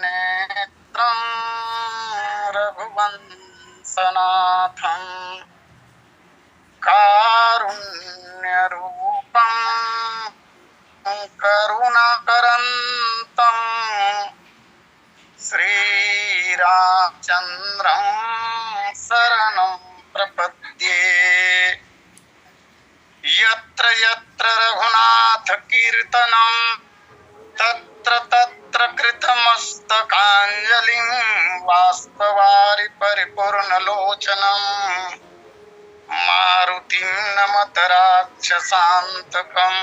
नेत्रं रघुवंशनाथं कारुण्यरूपं करुणाकरन्तं श्रीरामचन्द्रं शरणं प्रपद्ये। यत्र यत्र रघुनाथकीर्तनं तत्र तत्र कृतमस्तकाञ्जलिं बाष्पवारि परिपूर्णलोचनं मारुतिं नमत राक्षसान्तकम्।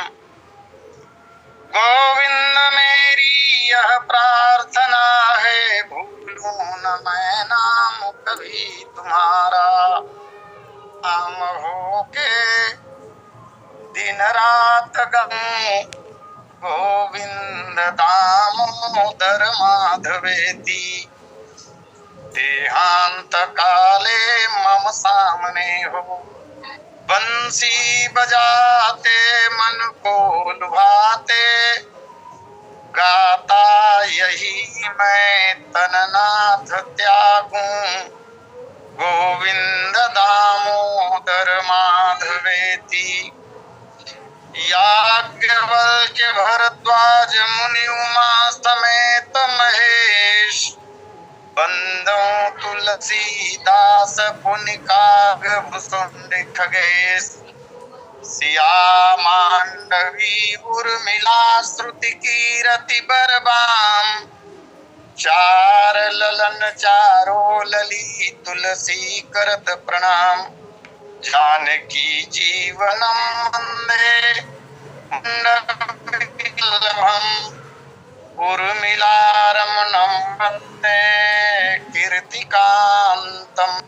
गोविंद मेरी यह प्रार्थना है, भूलूं न मैं नाम कभी तुम्हारा। नाम हो के दिन रात गऊं, गोविंद दामोदर माधवेति। देहांत काले मम सामने हो, बंसी बजाते मन को लुभाते। गाता यही मैं तननाथ त्यागूं, गोविंद दामोदर माधवेति। याज्ञवल्क्य भरद्वाज मुनि उमा समेत महेश, बंदों तुलसीदास पुनि काग खगेश। सिया मांडवी उर्मिला श्रुति कीरति बरबाम, चार ललन चारो लली तुलसी करत प्रणाम। जानकी जीवनम वंदे मंडलम, उर्मिला रमणं वन्दे कीर्तिकान्तम्।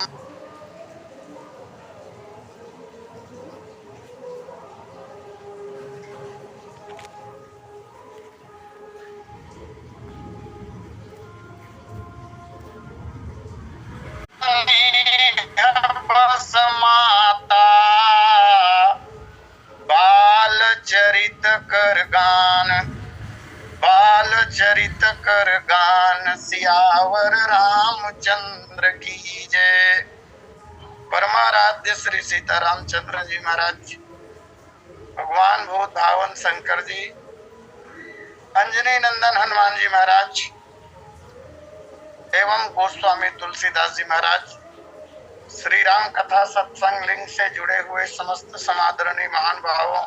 बस माता बाल चरित कर गान, बाल चरित कर गान, सियावर रामचंद्र की जय। परमाराध्य श्री सीता रामचंद्र जी महाराज, भगवान भूत भावन शंकर जी, अंजनी नंदन हनुमान जी महाराज एवं गोस्वामी तुलसीदास जी महाराज, श्री राम कथा सत्संग लिंग से जुड़े हुए समस्त समादरणीय महान भावों,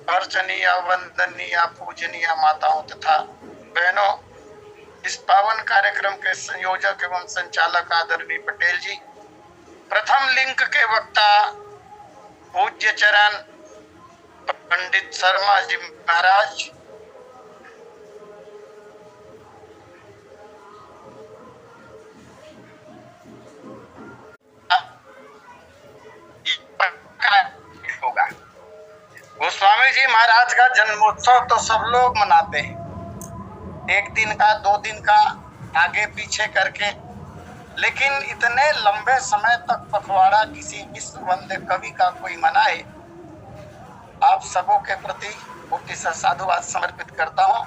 अर्चनीय वंदनीय पूजनीय माताओं तथा बहनों, इस पावन कार्यक्रम के संयोजक एवं संचालक आदरणीय पटेल जी, प्रथम लिंक के वक्ता पूज्य चरण पंडित शर्मा जी महाराज, होगा। गोस्वामी जी महाराज का जन्मोत्सव तो सब लोग मनाते हैं, एक दिन का, दो दिन का, आगे पीछे करके, लेकिन इतने लंबे समय तक पखवाड़ा किसी विश्व वंद्य कवि का कोई मनाए, आप सबों के प्रति कोटि सा साधुवाद समर्पित करता हूं।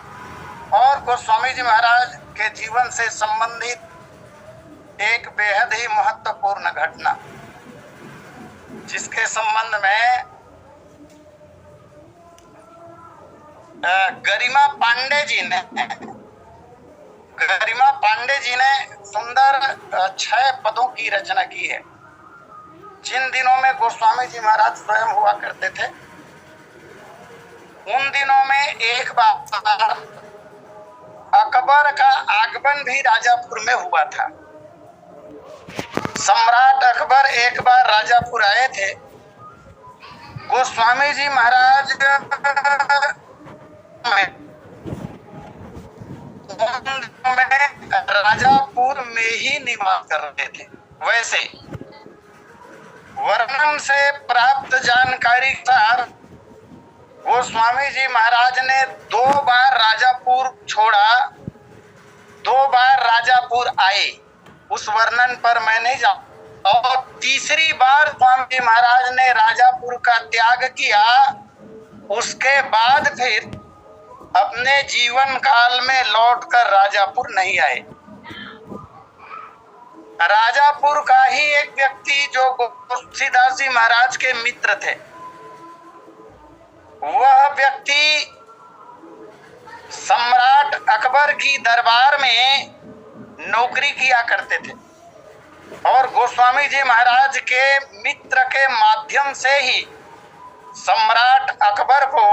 और गोस्वामी जी महाराज के जीवन से संबंधित एक बेहद ही महत्वपूर्ण घटना, जिसके संबंध में गरिमा पांडे जी ने सुंदर 6 पदों की रचना की है। जिन दिनों में गोस्वामी जी महाराज स्वयं हुआ करते थे, उन दिनों में एक बार अकबर का आगमन भी राजापुर में हुआ था। सम्राट अकबर एक बार राजापुर आए थे। गोस्वामी जी महाराज राजापुर में ही निवास कर रहे थे। वैसे वर्णन से प्राप्त जानकारी का गोस्वामी जी महाराज ने 2 बार राजापुर छोड़ा, 2 बार राजापुर आए, उस वर्णन पर मैं नहीं जाऊं। और तीसरी बार स्वामी जी महाराज ने राजापुर का त्याग किया, उसके बाद फिर अपने जीवन काल में लौटकर राजापुर नहीं आए। राजापुर का ही एक व्यक्ति जो तुलसीदास जी महाराज के मित्र थे, वह व्यक्ति सम्राट अकबर की दरबार में नौकरी किया करते थे और गोस्वामी जी महाराज के मित्र के माध्यम से ही सम्राट अकबर को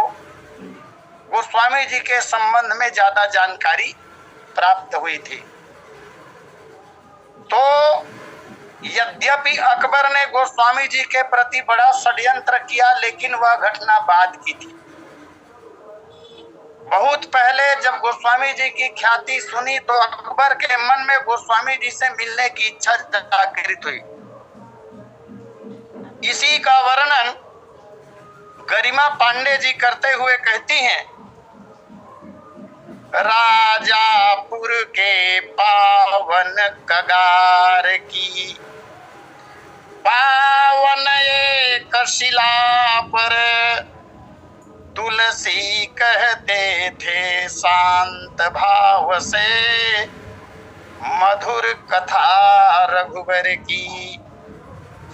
गोस्वामी जी के संबंध में ज्यादा जानकारी प्राप्त हुई थी। तो यद्यपि अकबर ने गोस्वामी जी के प्रति बड़ा षड्यंत्र किया, लेकिन वह घटना बाद की थी। बहुत पहले जब गोस्वामी जी की ख्याति सुनी तो अकबर के मन में गोस्वामी जी से मिलने की इच्छा जागृत हुई। इसी का वर्णन गरिमा पांडे जी करते हुए कहती हैं, राजापुर के पावन कगार की पावन एक शिला पर तुलसी कहते थे शांत भाव से मधुर कथा रघुबर की,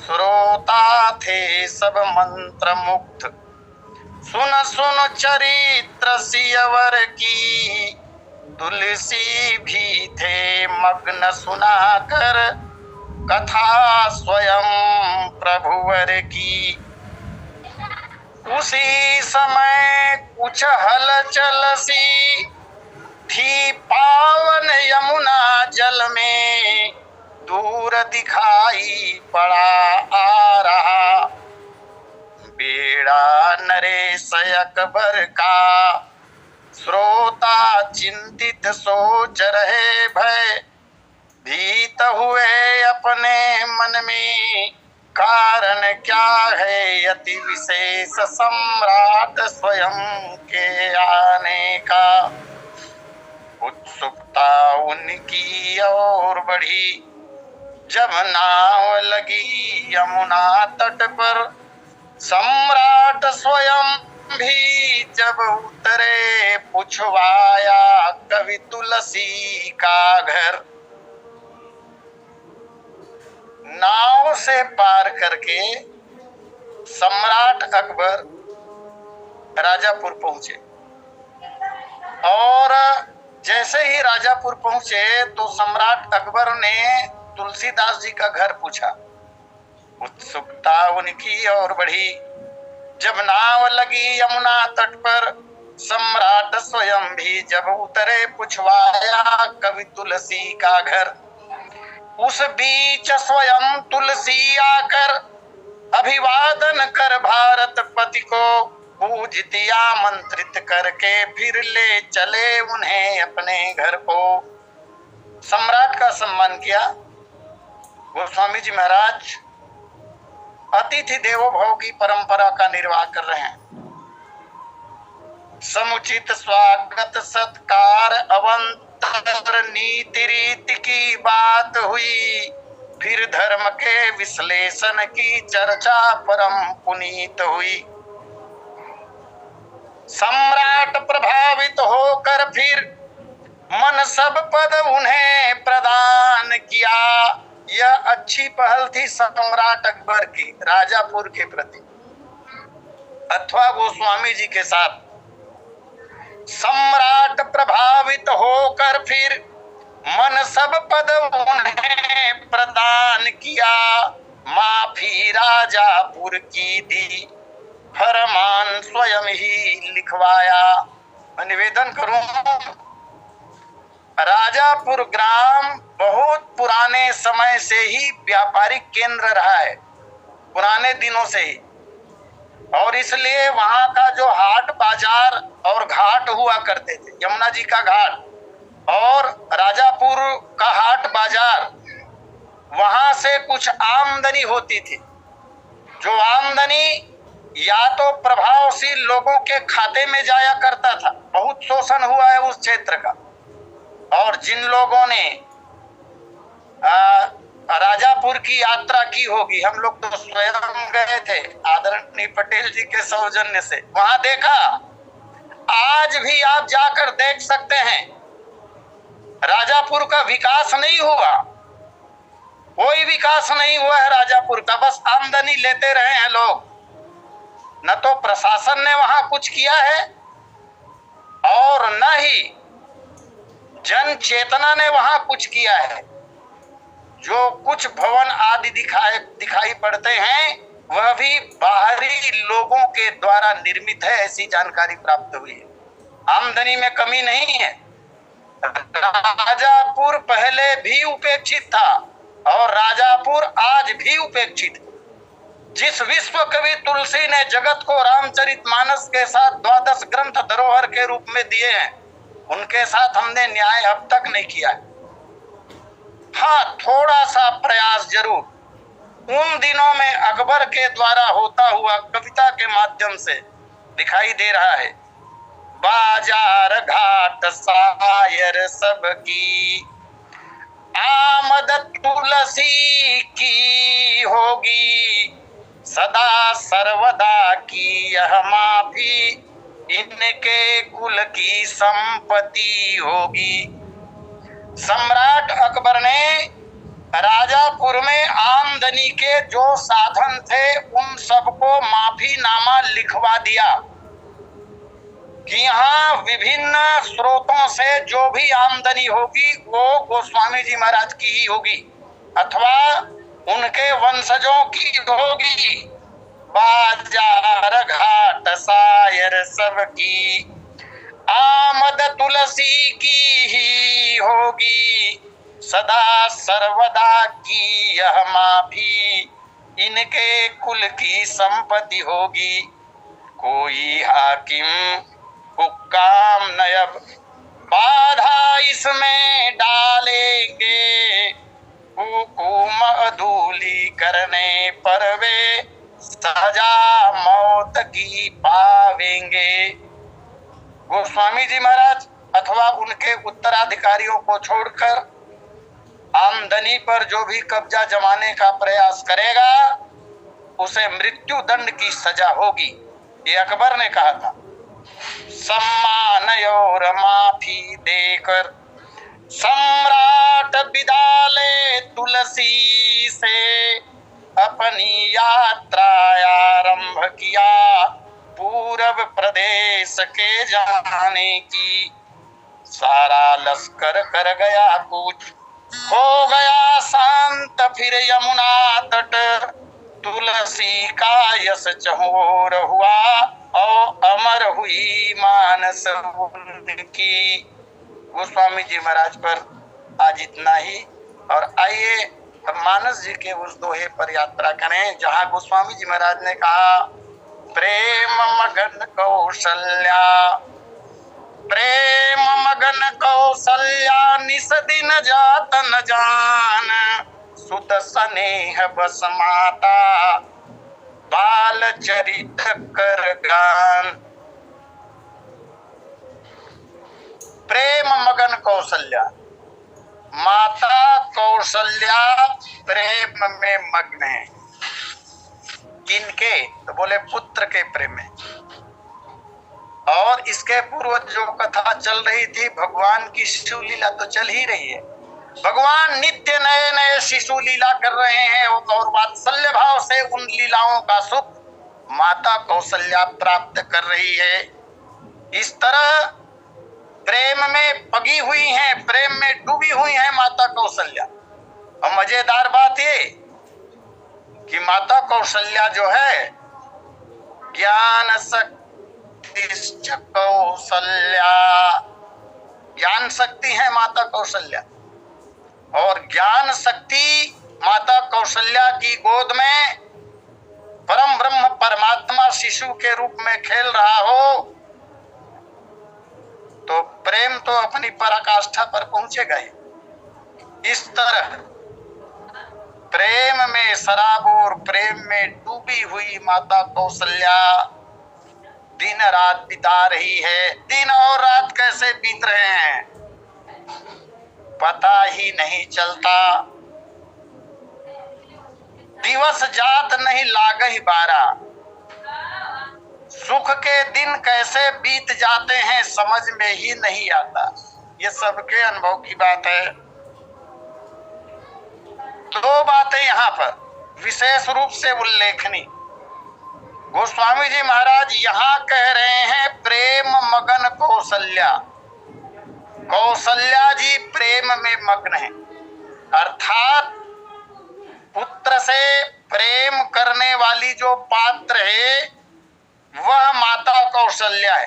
श्रोता थे सब मंत्र मुग्ध सुन सुन चरित्र सियवर की, तुलसी भी थे मग्न सुनाकर कथा स्वयं प्रभुवर की। उसी समय कुछ हलचल सी थी पावन यमुना जल में, दूर दिखाई पड़ा आ रहा बेड़ा नरेश अकबर का, श्रोता चिंतित सोच रहे भय भीत हुए अपने मन में, कारण क्या है अति विशेष सम्राट स्वयं के आने का। उत्सुकता उनकी और बढ़ी जब नाव लगी यमुना तट पर, सम्राट स्वयं भी जब उतरे पुछवाया कवि तुलसी का घर। नाव से पार करके सम्राट अकबर राजापुर पहुंचे और जैसे ही राजापुर पहुंचे तो सम्राट अकबर ने तुलसीदास जी का घर पूछा। उत्सुकता उनकी और बढ़ी जब नाव लगी यमुना तट पर, सम्राट स्वयं भी जब उतरे पुछवाया कवि तुलसी का घर। उस बीच स्वयं तुलसी आकर अभिवादन कर भारत पति को पूजित आमंत्रित करके फिर ले चले उन्हें अपने घर को। सम्राट का सम्मान किया। गोस्वामी जी महाराज अतिथि देवो भव की परंपरा का निर्वाह कर रहे हैं। समुचित स्वागत सत्कार अवंतर नीति रीति की बात हुई, फिर धर्म के विश्लेषण की चर्चा परम पुनीत हुई। सम्राट प्रभावित होकर फिर मन सब पद उन्हें प्रदान किया। यह अच्छी पहल थी सम्राट अकबर की राजापुर के प्रति अथवा गोस्वामी जी के साथ। सम्राट प्रभावित होकर फिर मन सब पद उन्हें प्रदान किया। माफी राजापुर की दी, फरमान स्वयं ही लिखवाया। मैं निवेदन करूं, राजापुर ग्राम बहुत पुराने समय से ही व्यापारिक केंद्र रहा है, पुराने दिनों से ही, और इसलिए वहां का जो हाट बाजार और घाट हुआ करते थे, यमुना जी का घाट और राजापुर का हाट बाजार, वहां से कुछ आमदनी होती थी। जो आमदनी या तो प्रभावशील लोगों के खाते में जाया करता था। बहुत शोषण हुआ है उस क्षेत्र का, और जिन लोगों ने राजापुर की यात्रा की होगी, हम लोग तो स्वयं गए थे आदरणीय पटेल जी के सौजन्य से, वहां देखा आज भी आप जाकर देख सकते हैं, राजापुर का विकास नहीं हुआ, कोई विकास नहीं हुआ है राजापुर का, बस आमदनी लेते रहे हैं लोग। न तो प्रशासन ने वहां कुछ किया है और न ही जन चेतना ने वहां कुछ किया है। जो कुछ भवन आदि दिखाई पड़ते हैं वह भी बाहरी लोगों के द्वारा निर्मित है, ऐसी जानकारी प्राप्त हुई है। आमदनी में कमी नहीं है। राजापुर पहले भी उपेक्षित था और राजापुर आज भी उपेक्षित है। जिस विश्व कवि तुलसी ने जगत को रामचरितमानस के साथ 12 ग्रंथ धरोहर के रूप में दिए हैं, उनके साथ हमने न्याय अब तक नहीं किया है। हाँ, थोड़ा सा प्रयास जरूर उन दिनों में अकबर के द्वारा होता हुआ कविता के माध्यम से दिखाई दे रहा है। बाजार घाट सायर सबकी आमद तुलसी की होगी, सदा सर्वदा की यह माफी इनके कुल की संपत्ति होगी। सम्राट अकबर ने राजापुर में आमदनी के जो साधन थे उन सबको माफीनामा लिखवा दिया कि यहाँ विभिन्न स्रोतों से जो भी आमदनी होगी वो गोस्वामी जी महाराज की ही होगी अथवा उनके वंशजों की होगी। बाजार घाट सायर सबकी आमद तुलसी की ही होगी, सदा सर्वदा की यह माफी इनके कुल की संपत्ति होगी। कोई हाकिम हुक्काम नयब बाधा इसमें डालेंगे, हुकुम अधूली करने पर वे सजा मौत की पावेंगे। गोस्वामी जी महाराज अथवा उनके उत्तराधिकारियों को छोड़कर आमदनी पर जो भी कब्जा जमाने का प्रयास करेगा उसे मृत्यु दंड की सजा होगी, ये अकबर ने कहा था। सम्मान और माफी देकर सम्राट विदा ले तुलसी से, अपनी यात्रा आरंभ किया पूरब प्रदेश के जाने की। सारा लश्कर कर गया कूच, हो गया शांत फिर यमुना तट, तुलसी का यश चहुओर हुआ और अमर हुई मानस उनकी। गोस्वामी जी महाराज पर आज इतना ही, और आइए हम मानस जी के उस दोहे पर यात्रा करें जहाँ गोस्वामी जी महाराज ने कहा, प्रेम मगन कौशल्या, प्रेम मगन कौशल्या निस दिन जात न जान, सुत स्नेह बस माता बाल चरित कर गान। प्रेम मगन कौशल्या, माता कौशल्या प्रेम में मग्न है। किनके? तो बोले पुत्र के प्रेम में। और इसके पूर्व जो कथा चल रही थी, भगवान की शिशु लीला तो चल ही रही है। भगवान नित्य नए नए शिशु लीला कर रहे हैं और वात्सल्य भाव से उन लीलाओं का सुख माता कौशल्या प्राप्त कर रही है। इस तरह प्रेम में पगी हुई हैं, प्रेम में डूबी हुई हैं माता कौशल्या। और मजेदार बात ये कि माता कौशल्या जो है ज्ञान शक्ति कौशल्या, ज्ञान शक्ति है माता कौशल्या, और ज्ञान शक्ति माता कौशल्या की गोद में परम ब्रह्म परमात्मा शिशु के रूप में खेल रहा हो तो प्रेम तो अपनी पराकाष्ठा पर पहुंचेगा ही। इस तरह प्रेम में सराबोर, प्रेम में डूबी हुई माता कौशल्या दिन रात बिता रही है। दिन और रात कैसे बीत रहे हैं पता ही नहीं चलता। दिवस जात नहीं लागहि बारा, सुख के दिन कैसे बीत जाते हैं समझ में ही नहीं आता। ये सबके अनुभव की बात है। दो बातें यहाँ पर विशेष रूप से उल्लेखनीय। गोस्वामी जी महाराज यहाँ कह रहे हैं प्रेम मगन कौशल्या। कौशल्या जी प्रेम में मग्न है, अर्थात पुत्र से प्रेम करने वाली जो पात्र है वह माता कौशल्या है।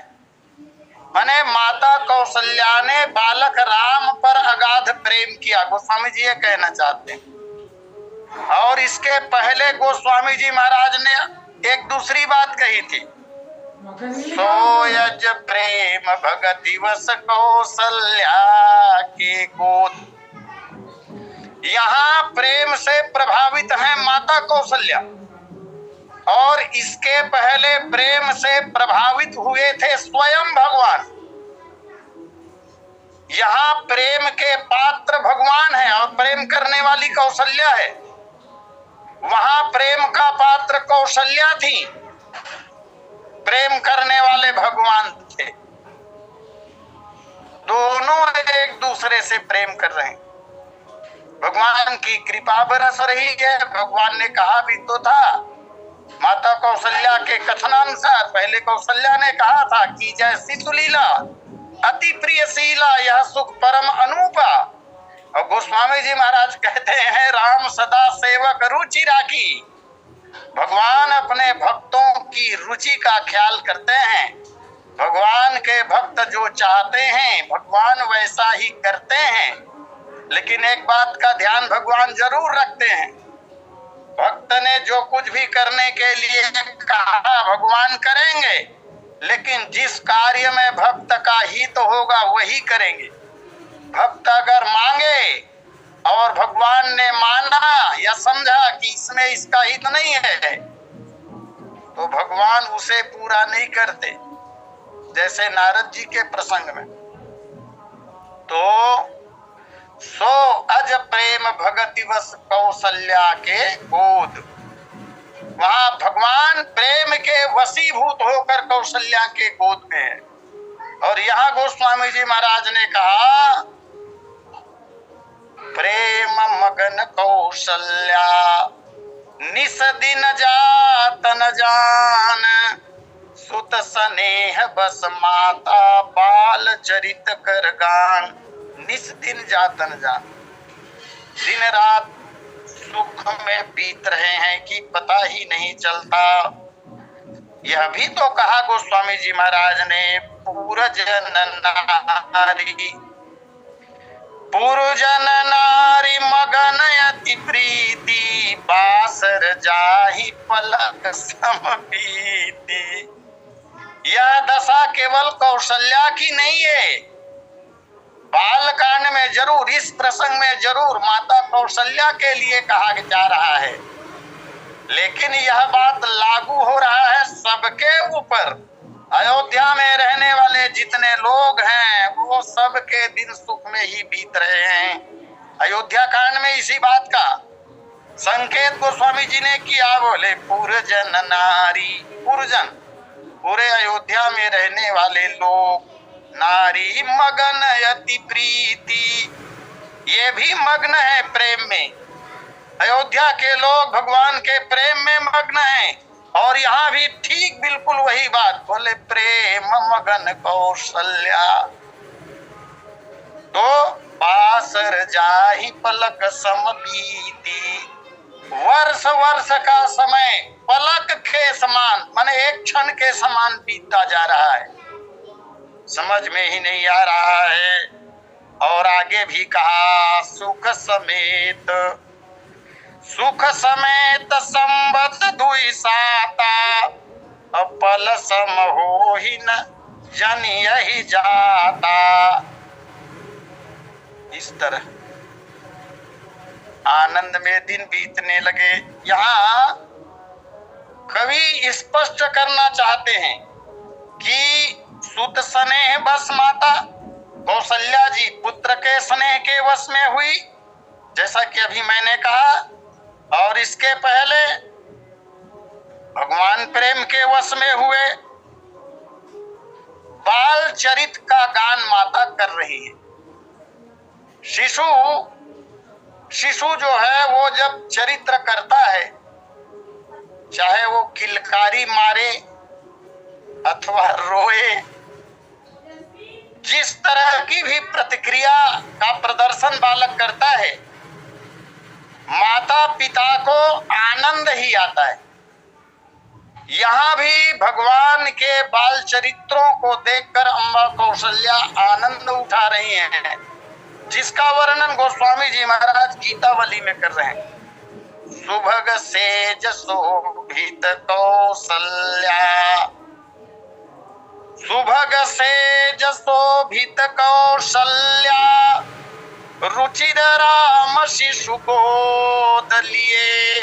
माने माता कौशल्या ने बालक राम पर अगाध प्रेम किया, गोस्वामी जी ये कहना चाहते हैं। और इसके पहले गोस्वामी जी महाराज ने एक दूसरी बात कही थी, सोयज प्रेम भगति वस कौशल्या के गोद। यहाँ प्रेम से प्रभावित है माता कौशल्या, और इसके पहले प्रेम से प्रभावित हुए थे स्वयं भगवान। यहाँ प्रेम के पात्र भगवान है और प्रेम करने वाली कौशल्या है। वहां प्रेम का पात्र कौशल्या थी, प्रेम करने वाले भगवान थे। दोनों एक दूसरे से प्रेम कर रहे हैं। भगवान की कृपा बरस रही है। भगवान ने कहा भी तो था माता कौशल्या के कथनानुसार, पहले कौशल्या ने कहा था कि जैसी सुलीला अति प्रियशीला यह सुख परम अनूपा। और गोस्वामी जी महाराज कहते हैं राम सदा सेवक रुचि राखी। भगवान अपने भक्तों की रुचि का ख्याल करते हैं। भगवान के भक्त जो चाहते हैं भगवान वैसा ही करते हैं। लेकिन एक बात का ध्यान भगवान जरूर रखते हैं, भक्त ने जो कुछ भी करने के लिए कहा भगवान करेंगे, लेकिन जिस कार्य में भक्त का हित होगा वही करेंगे। भक्त अगर मांगे और भगवान ने माना या समझा कि इसमें इसका हित नहीं है तो भगवान उसे पूरा नहीं करते। जैसे नारद जी के प्रसंग में, तो सो अज प्रेम भगति वस कौशल्या के गोद। वहां भगवान प्रेम के वशीभूत होकर कौशल्या के गोद में है। और यहाँ गोस्वामी जी महाराज ने कहा प्रेम मगन कौशल्या निस दिन जात न जान, सुत स्नेह बस माता बाल चरित कर गान। निस दिन जात न जान, दिन रात सुख में बीत रहे हैं कि पता ही नहीं चलता। यह भी तो कहा गोस्वामी जी महाराज ने पुरजन नारी मगन अति प्रीति, बासर जाहि पलक समबीति। यह दशा केवल कौशल्या की नहीं है, बाल कांड में जरूर, इस प्रसंग में जरूर माता कौशल्या के लिए कहा जा रहा है। लेकिन यह बात लागू हो रहा है सबके ऊपर। अयोध्या में रहने वाले जितने लोग हैं वो सबके दिन सुख में ही बीत रहे हैं। अयोध्या कांड में इसी बात का संकेत गोस्वामी जी ने किया। बोले पुरजन नारी, पुरजन पूरे अयोध्या में रहने वाले लोग, नारी मगन अति प्रीति, ये भी मग्न है प्रेम में। अयोध्या के लोग भगवान के प्रेम में मग्न हैं। और यहाँ भी ठीक बिल्कुल वही बात, बोले प्रेम मगन कौशल्या। तो बासर जाहि पलक सम बीती, वर्ष वर्ष का समय पलक के समान, माने एक क्षण के समान बीतता जा रहा है, समझ में ही नहीं आ रहा है। और आगे भी कहा सुख समेत, सुख समेत संबत दुई साता, अपल सम हो ही न जन यही जाता। इस तरह आनंद में दिन बीतने लगे। यहाँ कवि स्पष्ट करना चाहते हैं कि सुत स्नेह बस माता कौशल्या जी पुत्र के स्नेह के वश में हुई, जैसा कि अभी मैंने कहा। और इसके पहले भगवान प्रेम के वश में हुए। बाल चरित का गान माता कर रही है। शिशु जो है वो जब चरित्र करता है, चाहे वो किलकारी मारे अथवा रोए, जिस तरह की भी प्रतिक्रिया का प्रदर्शन बालक करता है, माता पिता को आनंद ही आता है। यहाँ भी भगवान के बाल चरित्रों को देखकर अम्बा कौशल्या आनंद उठा रही हैं, जिसका वर्णन गोस्वामी जी महाराज गीतावली में कर रहे हैं। सुभग सेज शोभित कौशल्या, सुभग सेज शोभित कौशल्या, रुचिर राम शिशु गोद लिए,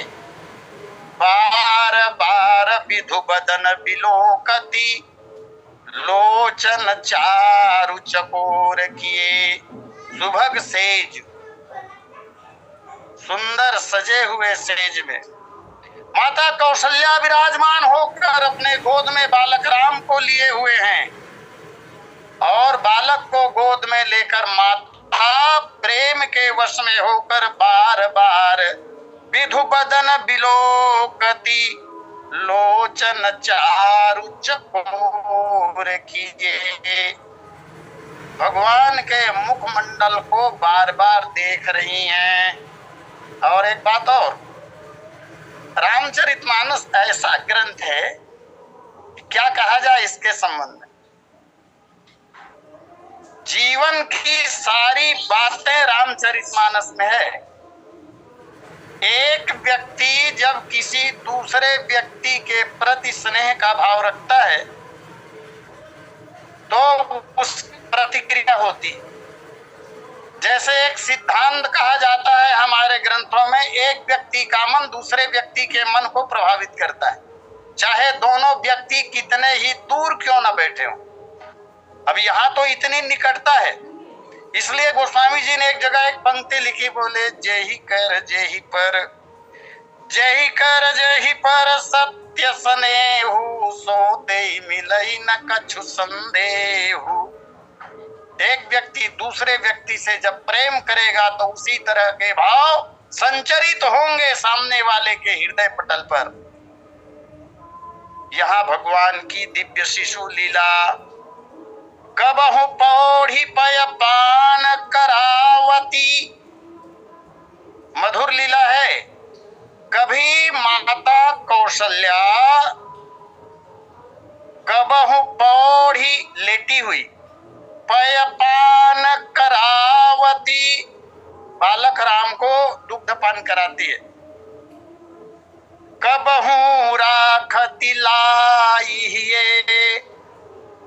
बार बार विधु बदन बिलोकती, लोचन चारु चकोर किए। सुभग सेज, सुंदर सजे हुए सेज में माता कौशल्या विराजमान होकर अपने गोद में बालक राम को लिए हुए हैं, और बालक को गोद में लेकर माता प्रेम के वश में होकर बार बार विधु बदन बिलोकती, लोचन चारु चकोर कीजिए। भगवान के मुखमंडल को बार बार देख रही हैं। और एक बात और, रामचरितमानस ऐसा ग्रंथ है, क्या कहा जाए इसके संबंध में। जीवन की सारी बातें रामचरितमानस में है। एक व्यक्ति जब किसी दूसरे व्यक्ति के प्रति स्नेह का भाव रखता है तो उस प्रतिक्रिया होती है। जैसे एक सिद्धांत कहा जाता है हमारे ग्रंथों में, एक व्यक्ति का मन दूसरे व्यक्ति के मन को प्रभावित करता है, चाहे दोनों व्यक्ति कितने ही दूर क्यों न बैठे हों। अब यहाँ तो इतनी निकटता है, इसलिए गोस्वामी जी ने एक जगह एक पंक्ति लिखी, बोले जेहि कर जेहि पर, जेहि कर जेहि पर सत्य स्नेहु, सो देहि मिलई न कछु संदेहु। एक व्यक्ति दूसरे व्यक्ति से जब प्रेम करेगा तो उसी तरह के भाव संचरित होंगे सामने वाले के हृदय पटल पर। यहाँ भगवान की दिव्य शिशु लीला, कबहु पौढ़ी पय पान करावती, मधुर लीला है। कभी माता कौशल्या कबहु पौढ़ी लेटी हुई, पय पान करावती, बालक राम को दुग्ध पान कराती है। कबहू राखती लाइए,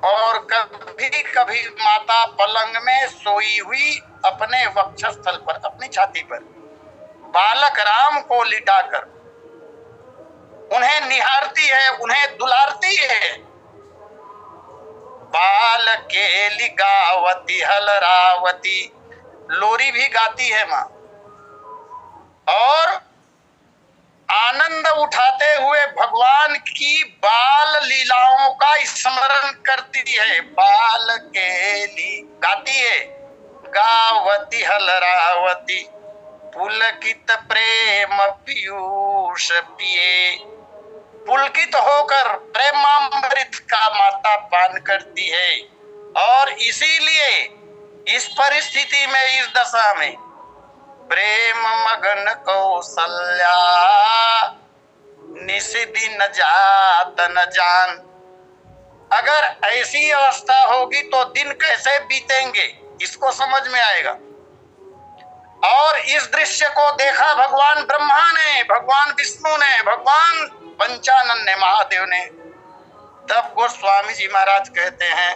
और कभी कभी माता पलंग में सोई हुई अपने वक्षस्थल पर, अपनी छाती पर बालक राम को लिटाकर उन्हें निहारती है, उन्हें दुलारती है। बाल केली गावती हलरावती, लोरी भी गाती है माँ, और आनंद उठाते हुए भगवान की बाल लीलाओं का स्मरण करती है। बाल केली गाती है, गावती हलरावती, पुलकित प्रेम पीयूष पिए, पुलकित होकर प्रेमामृत का माता पान करती है। और इसीलिए इस परिस्थिति में, इस दशा में प्रेम मगन कौशल्या, निस दिन जात न जान। अगर ऐसी अवस्था होगी तो दिन कैसे बीतेंगे इसको समझ में आएगा। और इस दृश्य को देखा भगवान ब्रह्मा ने, भगवान विष्णु ने, भगवान पंचानन ने, महादेव ने। तब गोस्वामी जी महाराज कहते हैं,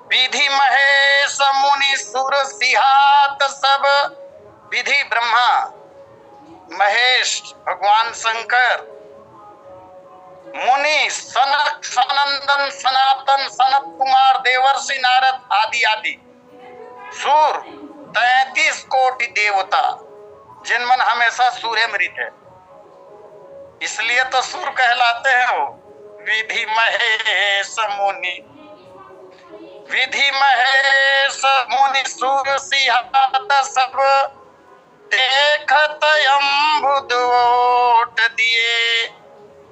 विधि महेश मुनि सुर सिहात सब, विधि ब्रह्मा, महेश भगवान शंकर, मुनि सनक सनंदन सनातन सनत कुमार देवर्षि नारद आदि आदि, सूर 33 कोटि देवता, जिनमन हमेशा सूर्यमृत है, इसलिए तो सूर कहलाते हैं वो। विधि महेश मुनि विधि महेश मुनि सुर सिहात सब, देखत अम्बुद ओट दिए।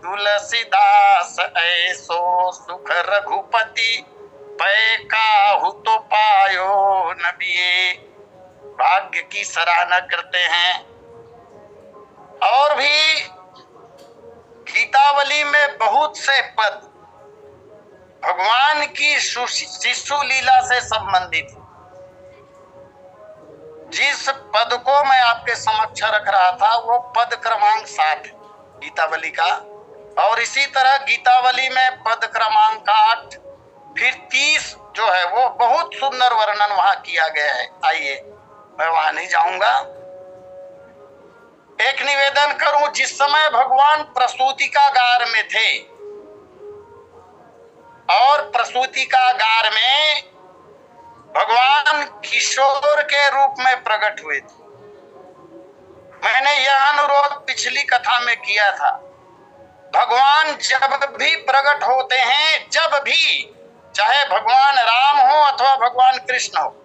तुलसीदास ऐसो सुख रघुपति, पै काहू तो पायो न बिए। भाग्य की सराहना करते हैं। और भी गीतावली में बहुत से पद भगवान की शिशु लीला से संबंधित। जिस पद को मैं आपके समक्ष रख रहा था वो पद क्रमांक 7 गीतावली का, और इसी तरह गीतावली में पद क्रमांक 8 फिर 30 जो है वो बहुत सुंदर वर्णन वहां किया गया है। आइए, मैं वहां नहीं जाऊंगा। एक निवेदन करूं, जिस समय भगवान प्रसूतिकागार में थे और प्रसूतिकागार में भगवान किशोर के रूप में प्रकट हुए थे। मैंने यह अनुरोध पिछली कथा में किया था। भगवान जब भी प्रकट होते हैं, जब भी, चाहे भगवान राम हो अथवा भगवान कृष्ण हो,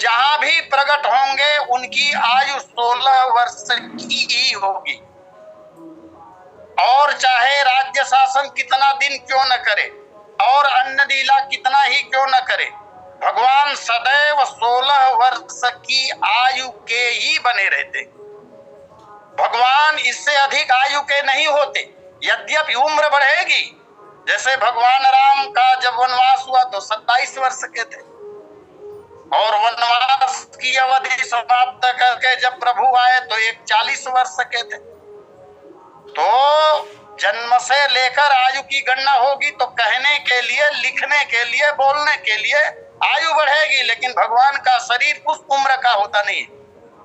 जहां भी प्रकट होंगे उनकी आयु 16 वर्ष की ही होगी। और चाहे राज्य शासन कितना दिन क्यों न करे और अन्न लीला कितना ही क्यों न करे, भगवान सदैव 16 वर्ष की आयु के ही बने रहते। भगवान इससे अधिक आयु के नहीं होते। यद्यपि उम्र बढ़ेगी, जैसे भगवान राम का जब वनवास हुआ तो 27 वर्ष के थे, और वनवास की अवधि समाप्त करके जब प्रभु आए तो 40 वर्ष के थे। तो जन्म से लेकर आयु की गणना होगी तो कहने के लिए, लिखने के लिए, बोलने के लिए आयु बढ़ेगी, लेकिन भगवान का शरीर उस उम्र का होता नहीं।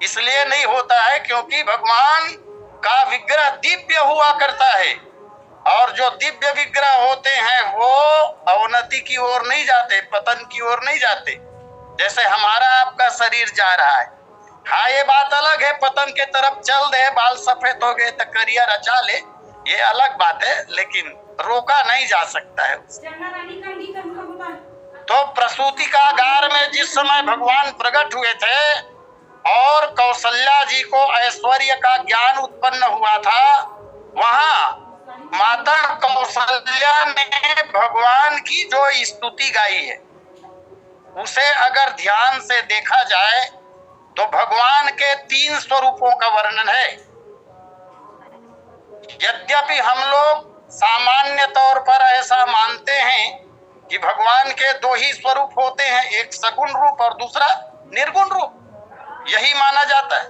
इसलिए नहीं होता है क्योंकि भगवान का विग्रह दिव्य हुआ करता है, और जो दिव्य विग्रह होते हैं वो अवनति की ओर नहीं जाते, पतन की ओर नहीं जाते, जैसे हमारा आपका शरीर जा रहा है। हाँ, ये बात अलग है, पतन के तरफ चल दे, बाल सफेद हो गए तो करिया रचा ले, ये अलग बात है, लेकिन रोका नहीं जा सकता है। तो प्रसूतिकागार में जिस समय भगवान प्रकट हुए थे और कौशल्या जी को ऐश्वर्य का ज्ञान उत्पन्न हुआ था, वहां माता कौशल्या ने भगवान की जो स्तुति गाई है उसे अगर ध्यान से देखा जाए तो भगवान के 3 स्वरूपों का वर्णन है। यद्यपि हम लोग सामान्य तौर पर ऐसा मानते हैं कि भगवान के 2 ही स्वरूप होते हैं, एक सगुण रूप और दूसरा निर्गुण रूप, यही माना जाता है।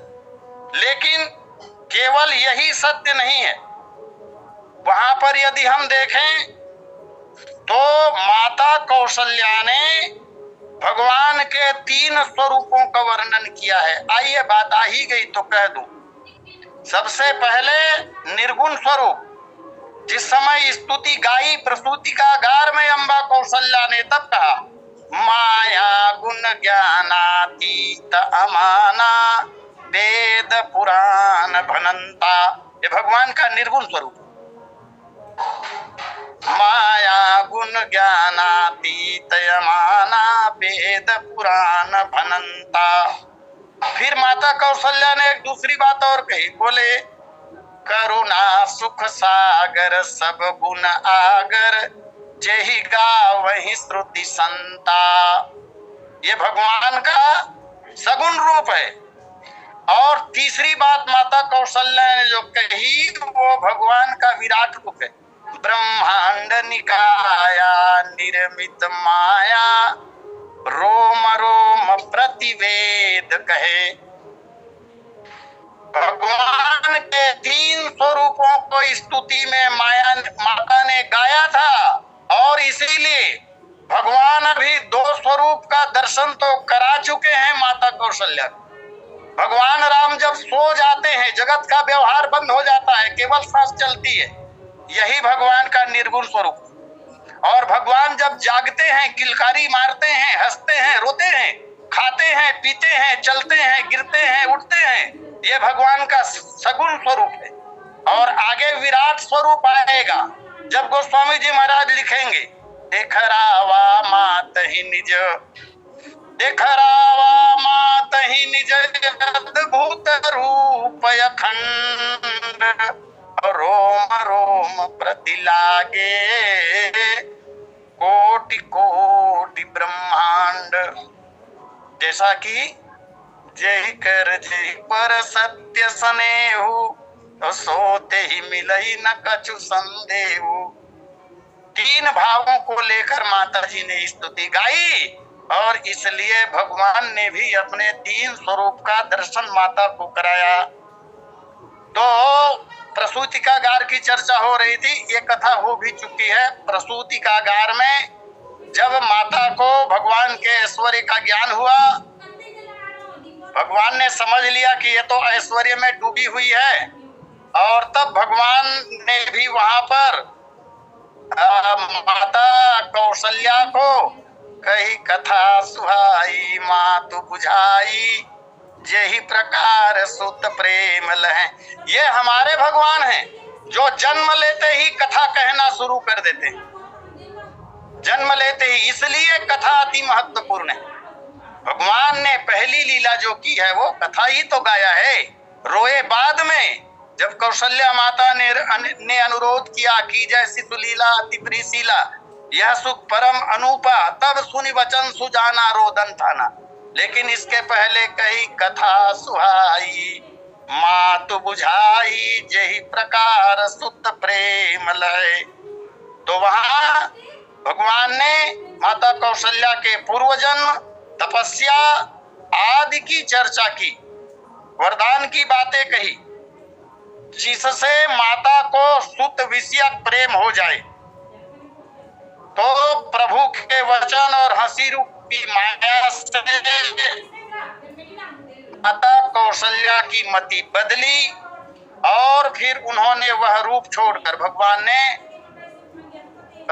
लेकिन केवल यही सत्य नहीं है। वहां पर यदि हम देखें तो माता कौशल्या ने भगवान के 3 स्वरूपों का वर्णन किया है। आइए, बात आ ही गई तो कह दूं। सबसे पहले निर्गुण स्वरूप, जिस समय स्तुति गाई प्रसूतिकागार में अम्बा कौशल्या ने, तब कहा माया गुण ज्ञानातीत अमाना वेद पुराण भनंता। ये भगवान का निर्गुण स्वरूप। माया गुण ज्ञानातीत अमाना वेद पुराण भनंता। फिर माता कौशल्या ने एक दूसरी बात और कही, बोले करुणा सुख सागर सब गुण आगर, जेहि गावहि श्रुति संता। ये भगवान का सगुण रूप है। और तीसरी बात माता कौशल्या ने जो कही वो भगवान का विराट रूप है। ब्रह्मांड निकाया निर्मित माया, रोम रोम प्रतिवेद कहे। भगवान के 3 स्वरूपों को स्तुति में माता ने गाया था, और इसीलिए भगवान अभी 2 स्वरूप का दर्शन तो करा चुके हैं माता कौशल्या। भगवान राम जब सो जाते हैं, जगत का व्यवहार बंद हो जाता है, केवल सांस चलती है, यही भगवान का निर्गुण स्वरूप। और भगवान जब जागते हैं, किलकारी मारते हैं, हंसते हैं, रोते हैं, खाते हैं, पीते हैं, चलते हैं, गिरते हैं, उठते हैं, ये भगवान का सगुण स्वरूप है। और आगे विराट स्वरूप आएगा। जब गोस्वामी जी महाराज लिखेंगे देखरावा मात ही निज, देखरावा मात ही निज अद्भुत रूप अखंड, रोम रोम प्रति लागे कोटि कोटि ब्रह्मांड। जैसा कि जय कर जय पर सत्य स्नेहु, तो सोते ही मिलई न कछु संदेहु। तीन भावों को लेकर माता जी ने स्तुति गाई और इसलिए भगवान ने भी अपने तीन स्वरूप का दर्शन माता को कराया। तो प्रसूति का गार की चर्चा हो रही थी, ये कथा हो भी चुकी है। प्रसूति का गार में जब माता को भगवान के ऐश्वर्य का ज्ञान हुआ, भगवान ने समझ लिया कि ये तो ऐश्वर्य में डूबी हुई है, और तब भगवान ने भी वहां पर माता कौशल्या को कही कथा सुहाई मातु बुझाई, यही प्रकार सुत प्रेम लहे। ये हमारे भगवान हैं जो जन्म लेते ही कथा कहना शुरू कर देते हैं, जन्म लेते ही, इसलिए कथा अति महत्वपूर्ण है। भगवान ने पहली लीला जो की है वो कथा ही तो गाया है। रोए बाद में जब कौशल्या माता ने अनुरोध किया कि जय सितु लीला अति प्रीशीला, यह सुख परम अनूपा, तब सुनि वचन सुजाना रोदन थाना। लेकिन इसके पहले कही कथा सुहाई मातु बुझाई, यही प्रकार सुत प्रेम लय। तो वहां भगवान ने माता कौशल्या के पूर्व जन्म, तपस्या आदि की चर्चा की, वरदान की बातें कही, जिससे माता को सुत विषयक प्रेम हो जाए। तो प्रभु के वचन और हंसी रूपी माया से माता कौशल्या की मति बदली और फिर उन्होंने वह रूप छोड़कर भगवान ने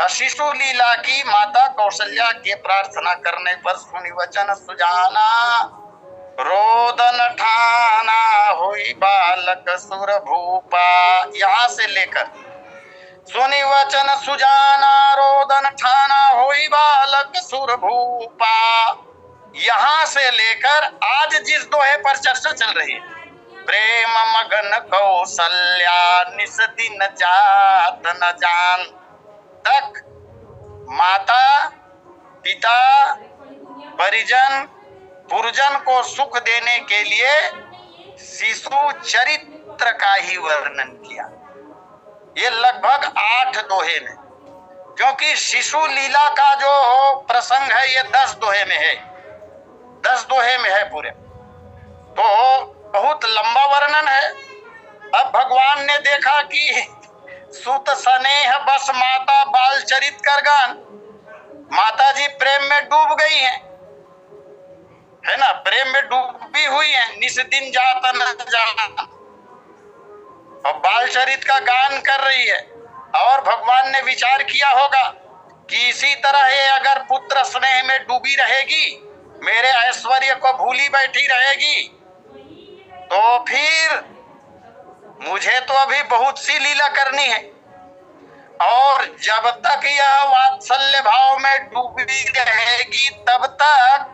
शिशु लीला की। माता कौशल्या के प्रार्थना करने पर सुनि वचन सुजाना रोदन ठाना, हुई बालक सुर भूपा। यहाँ से लेकर सुनि वचन सुजाना रोदन ठाना, हुई बालक सुर भूपा, यहाँ से लेकर आज जिस दोहे पर चर्चा चल रही है, प्रेम मगन कौशल्या निस दिन जात न जान तक, माता पिता परिजन पुरजन को सुख देने के लिए शिशु चरित्र का ही वर्णन किया। ये लगभग 8 दोहे में, क्योंकि शिशु लीला का जो प्रसंग है ये 10 दोहे में है, 10 दोहे में है पूरे, तो बहुत लंबा वर्णन है। अब भगवान ने देखा कि सुत स्नेह बस माता बाल चरित कर गान, माता जी प्रेम में डूब गई हैं, है ना, प्रेम में डूबी हुई है, निस दिन जात न जान, और बाल चरित का गान कर रही है। और भगवान ने विचार किया होगा कि इसी तरह ये अगर पुत्र स्नेह में डूबी रहेगी, मेरे ऐश्वर्य को भूली बैठी रहेगी, तो फिर मुझे तो अभी बहुत सी लीला करनी है, और जब तक यह वात्सल्य भाव में डूबी रहेगी तब तक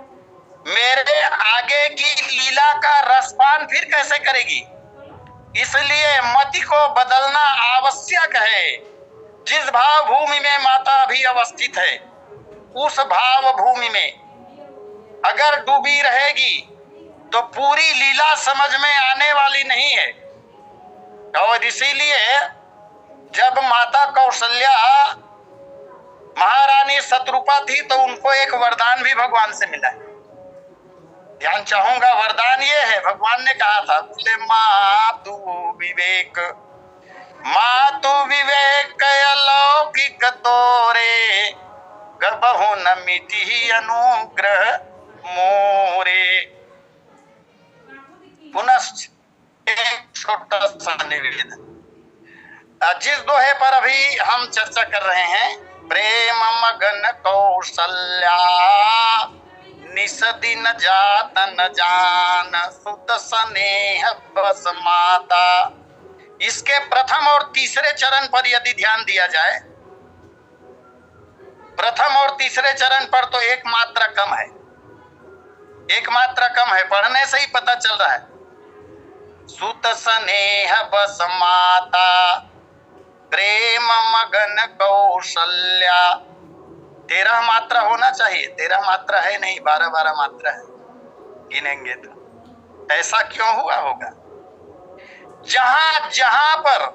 मेरे आगे की लीला का रसपान फिर कैसे करेगी। इसलिए मति को बदलना आवश्यक है। जिस भाव भूमि में माता अभी अवस्थित है, उस भाव भूमि में अगर डूबी रहेगी तो पूरी लीला समझ में आने वाली नहीं है। और इसीलिए जब माता कौशल्या महारानी शत्रुपा थी तो उनको एक वरदान भी भगवान से मिला है। ध्यान चाहूंगा, वरदान ये है, भगवान ने कहा था, बोले मातु विवेक, मातु विवेक अलौकिक तोरे, गबहु न मिति अनुग्रह मोरे। पुनश्च एक छोटा सा निवेदन, जिस दोहे पर अभी हम चर्चा कर रहे हैं, प्रेम मगन कौशल्या निस दिन जात न जान, सुत स्नेह बस माता, इसके प्रथम और तीसरे चरण पर यदि ध्यान दिया जाए, प्रथम और तीसरे चरण पर तो एक मात्रा कम है, एक मात्रा कम है, पढ़ने से ही पता चल रहा है। सुत स्नेह बस माता प्रेम मगन कौशल्या, 13 मात्रा होना चाहिए, 13 मात्रा है नहीं, 12-12 मात्रा है गिनेंगे तो। ऐसा क्यों हुआ होगा? जहां जहां पर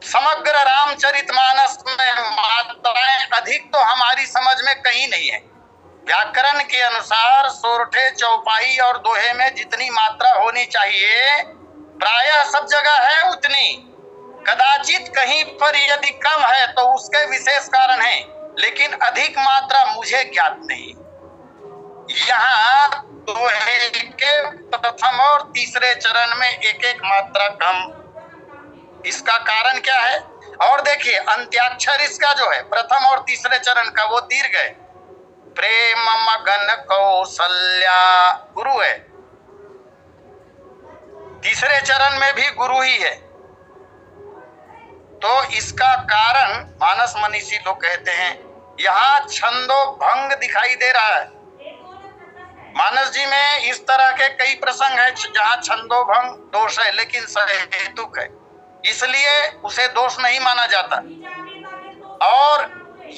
समग्र रामचरितमानस में मात्राएं अधिक तो हमारी समझ में कहीं नहीं है। व्याकरण के अनुसार सोरठे, चौपाई और दोहे में जितनी मात्रा होनी चाहिए प्रायः सब जगह है उतनी। कदाचित कहीं पर यदि कम है तो उसके विशेष कारण है, लेकिन अधिक मात्रा मुझे ज्ञात नहीं। यहाँ दोहे के प्रथम और तीसरे चरण में एक एक मात्रा कम, इसका कारण क्या है? और देखिए अंत्याक्षर इसका जो है प्रथम और तीसरे चरण का वो दीर्घ है। प्रेम मगन कौशल्या गुरु है, तीसरे चरण में भी गुरु ही है। तो इसका कारण मानस मनीषी लोग कहते हैं यहाँ छंदो भंग दिखाई दे रहा है। मानस जी में इस तरह के कई प्रसंग है जहाँ छंदो भंग दोष है, लेकिन सहेतुक है, इसलिए उसे दोष नहीं माना जाता। और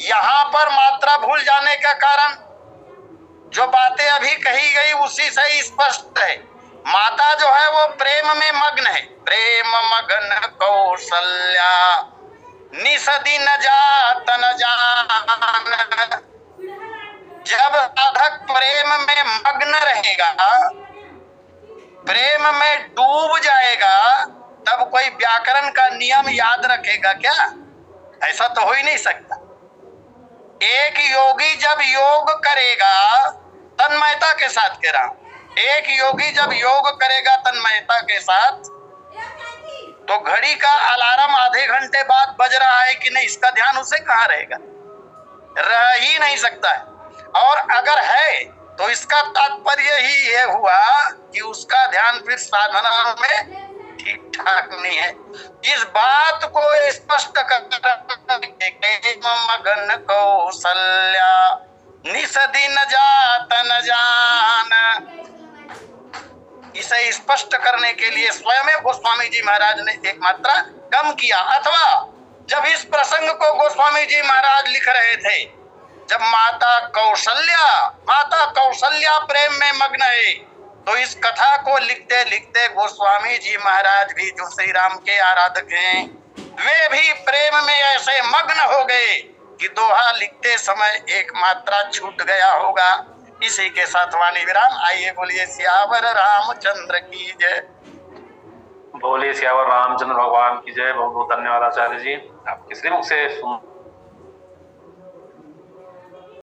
यहाँ पर मात्रा भूल जाने का कारण जो बातें अभी कही गई उसी से स्पष्ट है। माता जो है वो प्रेम में मग्न है। प्रेम मगन कौशल्या निस दिन जात न जान, जब साधक प्रेम में मग्न रहेगा, प्रेम में डूब जाएगा, तब कोई व्याकरण का नियम याद रखेगा क्या? ऐसा तो हो ही नहीं सकता। एक योगी जब योग करेगा तन्मयता के साथ, कह रहा हूं, एक योगी जब योग करेगा तन्मयता के साथ, तो घड़ी का अलार्म आधे घंटे बाद बज रहा है कि नहीं, इसका ध्यान उसे कहाँ रहेगा? रह ही नहीं सकता है। और अगर है तो इसका तात्पर्य ही ये हुआ कि उसका ध्यान फिर साधना में ठीक ठाक नहीं है। इस बात को स्पष्ट कर मगन कौशल्या निस दिन जात न जान, इसे स्पष्ट करने के लिए स्वयं गोस्वामी जी महाराज ने एक मात्रा कम किया। अथवा जब इस प्रसंग को गोस्वामी जी महाराज लिख रहे थे, जब माता कौशल्या प्रेम में मग्न है, तो इस कथा को लिखते लिखते गोस्वामी जी महाराज भी जो श्री राम के आराधक हैं, वे भी प्रेम में ऐसे मग्न हो गए कि दोहा लिखते समय एक मात्रा छूट गया होगा। इसी के साथ वाणी विराम। आइए बोलिए सियावर रामचंद्र की जय। बोलिए सियावर रामचंद्र भगवान की जय। बहुत बहुत धन्यवाद आचार्य जी, आपके श्रीमुख से सुन